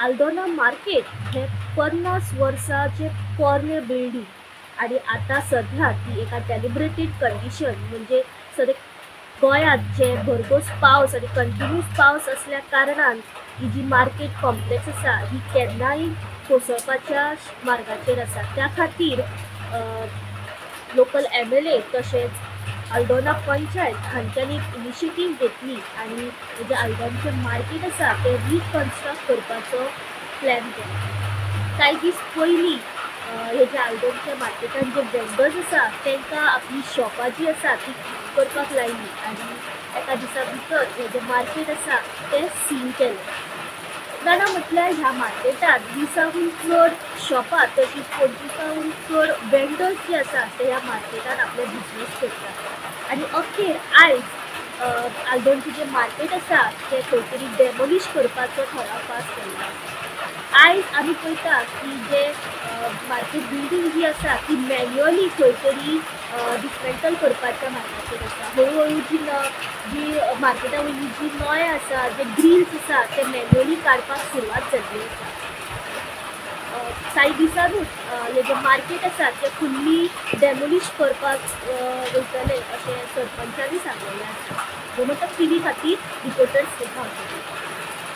Aldona market हे 50 वर्सांचे पोरणे बिल्डींग आणि आता सध्या ती एका डेलिब्रेटेड कंडिशन म्हणजे सद्या गोंयांत जे भरघोस पावस आणि कंटिन्यूस पावस असल्या कारणान ही जी मार्केट कॉम्प्लेक्स आसा ही केन्नाय कोसळपाच्या मार्गाचेर आसा. त्या खातीर लोकल एम.एल.ए. तशेंच आल्दोना पंचायत हांच्यांनी एक इनिशिएटीव घेतली आणि जे आल्दोनाचें मार्केट आसा तें रिकन्स्ट्रक्ट करपाचो प्लॅन केला. कांय दीस पयलीं हे जे आल्दोनाच्या मार्केटान जे वेंडर्स आसा तांकां आपली शॉपां जी आसा ती करपाक लायली आनी एका दिसा भितर हे जे मार्केट आसा तें सील केलें. जाणा म्हटल्यार ह्या मार्केटात 20 चड शॉपां तशींच 25 चड वेंडर्स जे आसा ते ह्या मार्केटान आपलो बिझनेस करतात आनी अखेर आयज आल्दोनचें जें मार्केट आसा तें खंय तरी डेमोलिश करपाचो थाराव पास केल्लो आसा. आयज आमी पळयता की जे मार्केट बिल्डींग जी आसा ती मॅन्युअली खंय तरी डिसमेंटल करपाच्या मार्गाचेर आसा. हळू जी मार्केटा वयली जी नॉय आसा जे ग्रिल्स आसा ते मॅन्युअली काडपाक सुरवात जाल्ली आसा. कांय दिसांनूच हे जे मार्केट आसा ते फुल्ली डेमोलिश करपाक वयतले अशें सरपंचानी सांगलेलें आसा. गोमंतक टीव्ही खातीर रिपोर्टर स्नेहा.